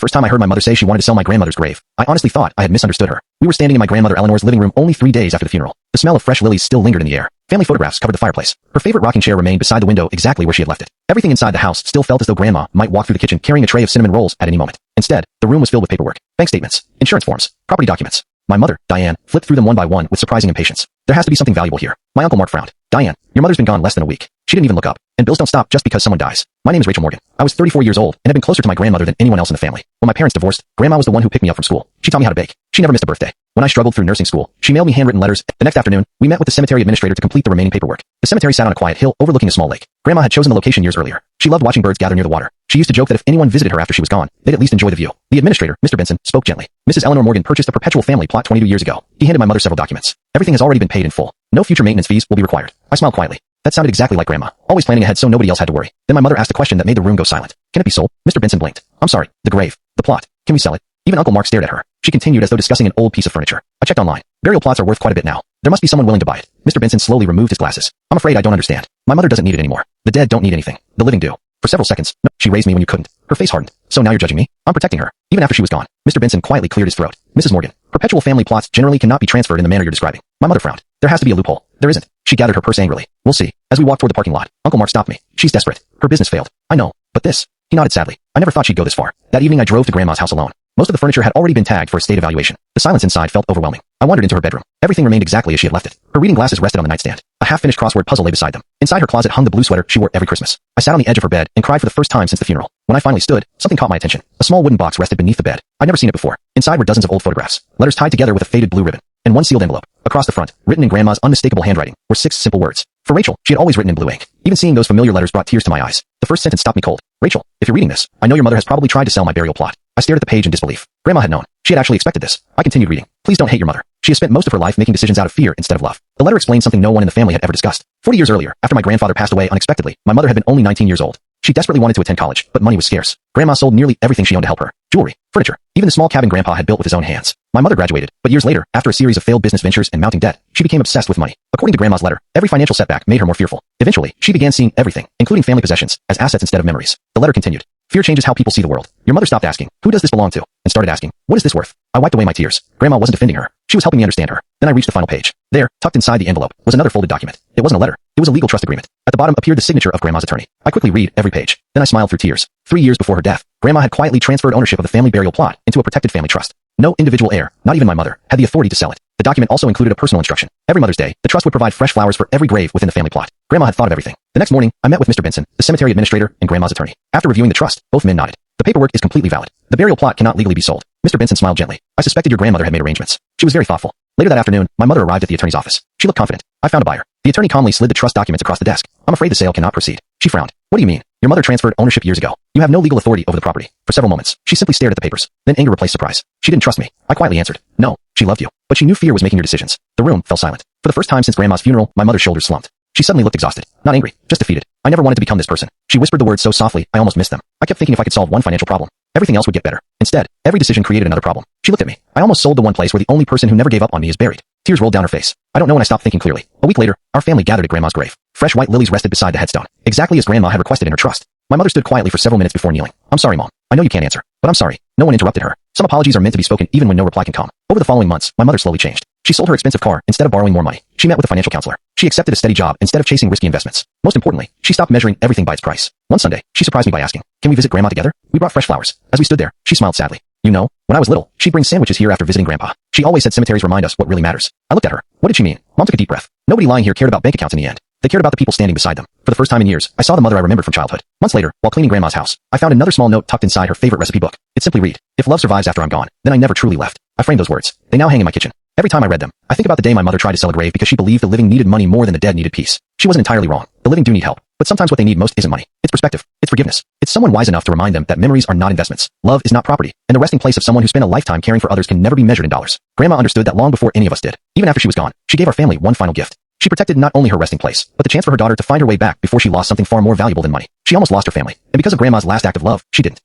first time I heard my mother say she wanted to sell my grandmother's grave, I honestly thought I had misunderstood her. We were standing in my grandmother Eleanor's living room only 3 days after the funeral. The smell of fresh lilies still lingered in the air. Family photographs covered the fireplace. Her favorite rocking chair remained beside the window exactly where she had left it. Everything inside the house still felt as though Grandma might walk through the kitchen carrying a tray of cinnamon rolls at any moment. Instead, the room was filled with paperwork, bank statements, insurance forms, property documents. My mother, Diane, flipped through them one by one with surprising impatience. There has to be something valuable here. My Uncle Mark frowned. Diane, your mother's been gone less than a week. She didn't even look up. And bills don't stop just because someone dies. My name is Rachel Morgan. I was 34 years old and had been closer to my grandmother than anyone else in the family. When my parents divorced, Grandma was the one who picked me up from school. She taught me how to bake. She never missed a birthday. When I struggled through nursing school, she mailed me handwritten letters. The next afternoon, we met with the cemetery administrator to complete the remaining paperwork. The cemetery sat on a quiet hill overlooking a small lake. Grandma had chosen the location years earlier. She loved watching birds gather near the water. She used to joke that if anyone visited her after she was gone, they'd at least enjoy the view. The administrator, Mr. Benson, spoke gently. Mrs. Eleanor Morgan purchased a perpetual family plot 22 years ago. He handed my mother several documents. Everything has already been paid in full. No future maintenance fees will be required. I smiled quietly. That sounded exactly like Grandma, always planning ahead so nobody else had to worry. Then my mother asked a question that made the room go silent. Can it be sold? Mr. Benson blinked. I'm sorry, the grave, the plot. Can we sell it? Even Uncle Mark stared at her. She continued as though discussing an old piece of furniture. I checked online. Burial plots are worth quite a bit now. There must be someone willing to buy it. Mr. Benson slowly removed his glasses. I'm afraid I don't understand. My mother doesn't need it anymore. The dead don't need anything. The living do. For several seconds, no, she raised me when you couldn't. Her face hardened. So now you're judging me? I'm protecting her. Even after she was gone. Mr. Benson quietly cleared his throat. Mrs. Morgan, perpetual family plots generally cannot be transferred in the manner you're describing. My mother frowned. There has to be a loophole. There isn't. She gathered her purse angrily. We'll see. As we walked toward the parking lot, Uncle Mark stopped me. She's desperate. Her business failed. I know. But this. He nodded sadly. I never thought she'd go this far. That evening I drove to Grandma's house alone. Most of the furniture had already been tagged for a state evaluation. The silence inside felt overwhelming. I wandered into her bedroom. Everything remained exactly as she had left it. Her reading glasses rested on the nightstand. A half-finished crossword puzzle lay beside them. Inside her closet hung the blue sweater she wore every Christmas. I sat on the edge of her bed and cried for the first time since the funeral. When I finally stood, something caught my attention. A small wooden box rested beneath the bed. I'd never seen it before. Inside were dozens of old photographs, letters tied together with a faded blue ribbon, and one sealed envelope. Across the front, written in Grandma's unmistakable handwriting, were 6 simple words. For Rachel, she had always written in blue ink. Even seeing those familiar letters brought tears to my eyes. The first sentence stopped me cold. Rachel, if you're reading this, I know your mother has probably tried to sell my burial plot. I stared at the page in disbelief. Grandma had known. She had actually expected this. I continued reading. Please don't hate your mother. She has spent most of her life making decisions out of fear instead of love. The letter explained something no one in the family had ever discussed. 40 years earlier, after my grandfather passed away unexpectedly, my mother had been only 19 years old. She desperately wanted to attend college, but money was scarce. Grandma sold nearly everything she owned to help her. Jewelry, furniture, even the small cabin Grandpa had built with his own hands. My mother graduated, but years later, after a series of failed business ventures and mounting debt, she became obsessed with money. According to Grandma's letter, every financial setback made her more fearful. Eventually, she began seeing everything, including family possessions, as assets instead of memories. The letter continued. Fear changes how people see the world. Your mother stopped asking, who does this belong to? And started asking, what is this worth? I wiped away my tears. Grandma wasn't defending her. She was helping me understand her. Then I reached the final page. There, tucked inside the envelope, was another folded document. It wasn't a letter. It was a legal trust agreement. At the bottom appeared the signature of Grandma's attorney. I quickly read every page. Then I smiled through tears. 3 years before her death, Grandma had quietly transferred ownership of the family burial plot into a protected family trust. No individual heir, not even my mother, had the authority to sell it. The document also included a personal instruction. Every Mother's Day, the trust would provide fresh flowers for every grave within the family plot. Grandma had thought of everything. The next morning, I met with Mr. Benson, the cemetery administrator, and Grandma's attorney. After reviewing the trust, both men nodded. The paperwork is completely valid. The burial plot cannot legally be sold. Mr. Benson smiled gently. I suspected your grandmother had made arrangements. She was very thoughtful. Later that afternoon, my mother arrived at the attorney's office. She looked confident. I found a buyer. The attorney calmly slid the trust documents across the desk. I'm afraid the sale cannot proceed. She frowned. What do you mean? Your mother transferred ownership years ago. You have no legal authority over the property. For several moments, she simply stared at the papers. Then anger replaced surprise. She didn't trust me. I quietly answered. No, she loved you. But she knew fear was making your decisions. The room fell silent. For the first time since Grandma's funeral, my mother's shoulders slumped. She suddenly looked exhausted. Not angry, just defeated. I never wanted to become this person. She whispered the words so softly, I almost missed them. I kept thinking if I could solve one financial problem, everything else would get better. Instead, every decision created another problem. She looked at me. I almost sold the one place where the only person who never gave up on me is buried. Tears rolled down her face. I don't know when I stopped thinking clearly. A week later, our family gathered at Grandma's grave. Fresh white lilies rested beside the headstone, exactly as Grandma had requested in her trust. My mother stood quietly for several minutes before kneeling. I'm sorry, Mom. I know you can't answer, but I'm sorry. No one interrupted her. Some apologies are meant to be spoken even when no reply can come. Over the following months, my mother slowly changed. She sold her expensive car instead of borrowing more money. She met with a financial counselor. She accepted a steady job instead of chasing risky investments. Most importantly, she stopped measuring everything by its price. One Sunday, she surprised me by asking, can we visit Grandma together? We brought fresh flowers. As we stood there, she smiled sadly. You know, when I was little, she'd bring sandwiches here after visiting Grandpa. She always said cemeteries remind us what really matters. I looked at her. What did she mean? Mom took a deep breath. Nobody lying here cared about bank accounts in the end. They cared about the people standing beside them. For the first time in years, I saw the mother I remembered from childhood. Months later, while cleaning Grandma's house, I found another small note tucked inside her favorite recipe book. It simply read, if love survives after I'm gone, then I never truly left. I framed those words. They now hang in my kitchen. Every time I read them, I think about the day my mother tried to sell a grave because she believed the living needed money more than the dead needed peace. She wasn't entirely wrong. The living do need help. But sometimes what they need most isn't money. It's perspective. It's forgiveness. It's someone wise enough to remind them that memories are not investments. Love is not property. And the resting place of someone who spent a lifetime caring for others can never be measured in dollars. Grandma understood that long before any of us did. Even after she was gone, she gave our family one final gift. She protected not only her resting place, but the chance for her daughter to find her way back before she lost something far more valuable than money. She almost lost her family. And because of Grandma's last act of love, she didn't.